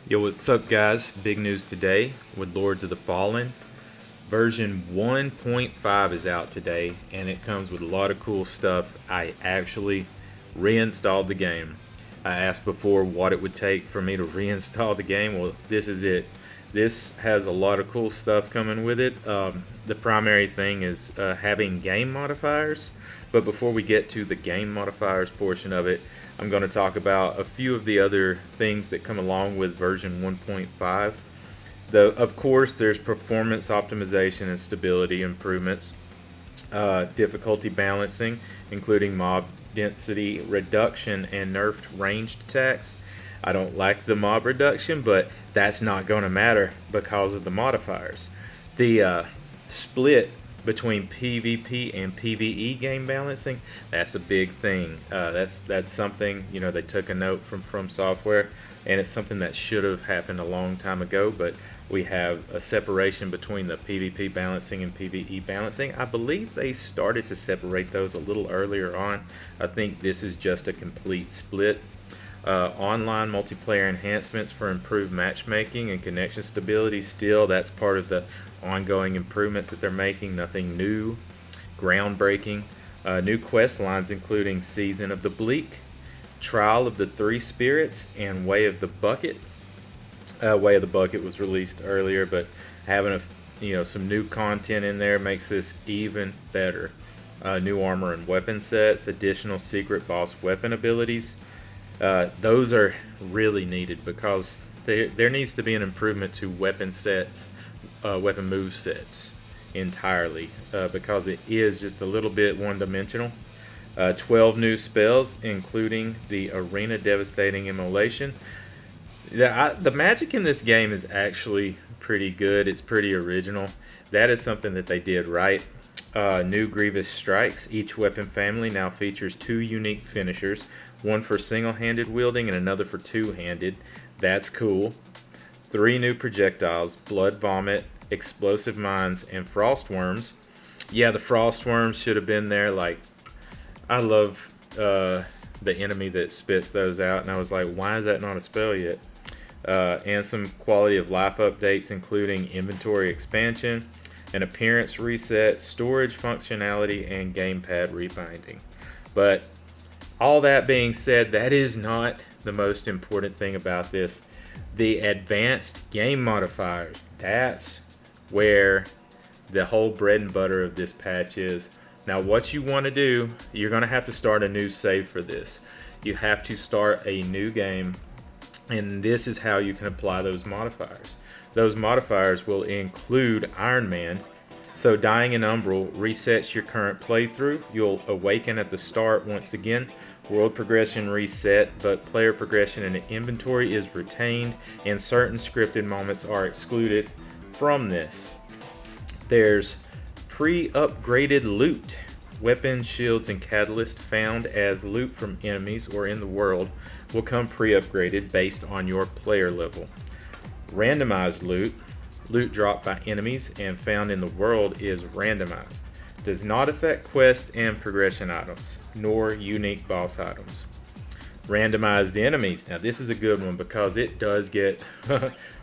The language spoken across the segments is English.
Yo, what's up, guys? Big news today with Lords of the Fallen. Version 1.5 is out today, and it comes with a lot of cool stuff. I actually reinstalled the game. I asked before what it would take for me to reinstall the game. Well, this is it. This has a lot of cool stuff coming with it. The primary thing is having game modifiers. But before we get to the game modifiers portion of it, I'm going to talk about a few of the other things that come along with version 1.5. Of course, there's performance optimization and stability improvements, difficulty balancing, including mob density reduction and nerfed ranged attacks. I don't like the mob reduction, but that's not going to matter because of the modifiers. The split between PvP and PvE game balancing, that's a big thing. That's something, they took a note from Software, and it's something that should have happened a long time ago, but we have a separation between the PvP balancing and PvE balancing. I believe they started to separate those a little earlier on. I think this is just a complete split. Online multiplayer enhancements for improved matchmaking and connection stability. Still, that's part of the ongoing improvements that they're making. Nothing new, groundbreaking. New quest lines including Season of the Bleak, Trial of the Three Spirits, and Way of the Bucket. Way of the Bucket was released earlier, but having some new content in there makes this even better. New armor and weapon sets, additional secret boss weapon abilities. Those are really needed because there needs to be an improvement to weapon sets, weapon move sets entirely, because it is just a little bit one-dimensional. 12 new spells, including the Arena Devastating Immolation. The magic in this game is actually pretty good. It's pretty original. That is something that they did right. New Grievous Strikes. Each weapon family now features 2 unique finishers, one for single-handed wielding and another for two-handed. That's cool. 3 new projectiles, Blood Vomit, Explosive Mines, and Frost Worms. Yeah, the Frost Worms should have been there. I love the enemy that spits those out, and I was like, why is that not a spell yet? And some quality of life updates, including inventory expansion, an appearance reset, storage functionality, and gamepad rebinding. But all that being said, that is not the most important thing about this. The advanced game modifiers, that's where the whole bread and butter of this patch is. Now, what you want to do, you're going to have to start a new save for this. You have to start a new game, and this is how you can apply those modifiers. Those modifiers will include Iron Man. So dying in Umbral resets your current playthrough. You'll awaken at the start once again. World progression reset, but player progression and inventory is retained, and certain scripted moments are excluded from this. There's pre-upgraded loot. Weapons, shields, and catalysts found as loot from enemies or in the world will come pre-upgraded based on your player level. Randomized loot. Loot dropped by enemies and found in the world is randomized. Does not affect quest and progression items, nor unique boss items. Randomized enemies. Now this is a good one because it does get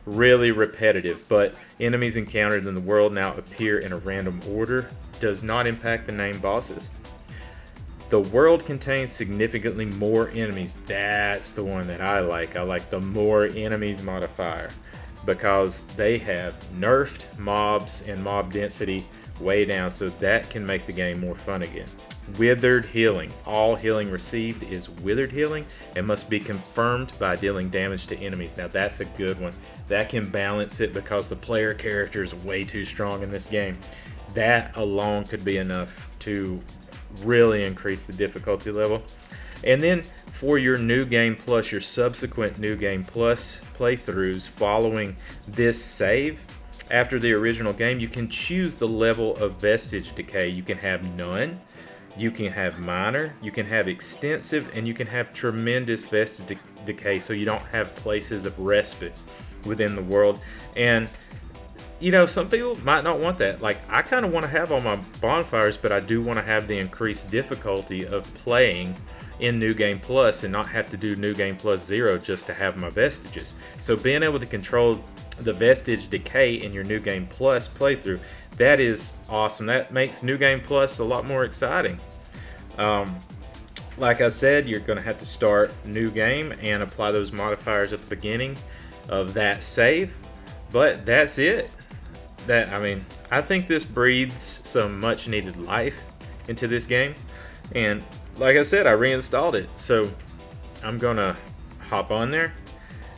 really repetitive, but enemies encountered in the world now appear in a random order. Does not impact the named bosses. The world contains significantly more enemies. That's the one that I like. I like the more enemies modifier because they have nerfed mobs and mob density way down, so that can make the game more fun again. Withered healing. All healing received is withered healing and must be confirmed by dealing damage to enemies. Now that's a good one. That can balance it because the player character is way too strong in this game. That alone could be enough to really increase the difficulty level. And then for your New Game Plus, your subsequent New Game Plus playthroughs following this save, after the original game, you can choose the level of vestige decay. You can have none, you can have minor, you can have extensive, and you can have tremendous vestige decay, so you don't have places of respite within the world. And some people might not want that. Like, I kind of want to have all my bonfires, but I do want to have the increased difficulty of playing in New Game Plus and not have to do New Game Plus 0 just to have my vestiges. So being able to control the vestige decay in your New Game Plus playthrough, that is awesome. That makes New Game Plus a lot more exciting. Like I said, you're going to have to start New Game and apply those modifiers at the beginning of that save. But that's it. I think this breathes some much needed life into this game. And like I said, I reinstalled it. So I'm going to hop on there.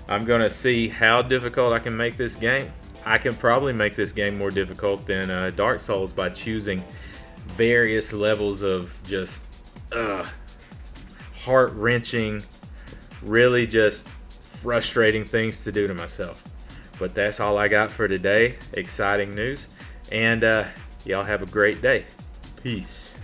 I'm going to see how difficult I can make this game. I can probably make this game more difficult than Dark Souls by choosing various levels of just heart-wrenching, really just frustrating things to do to myself. But that's all I got for today. Exciting news. And y'all have a great day. Peace.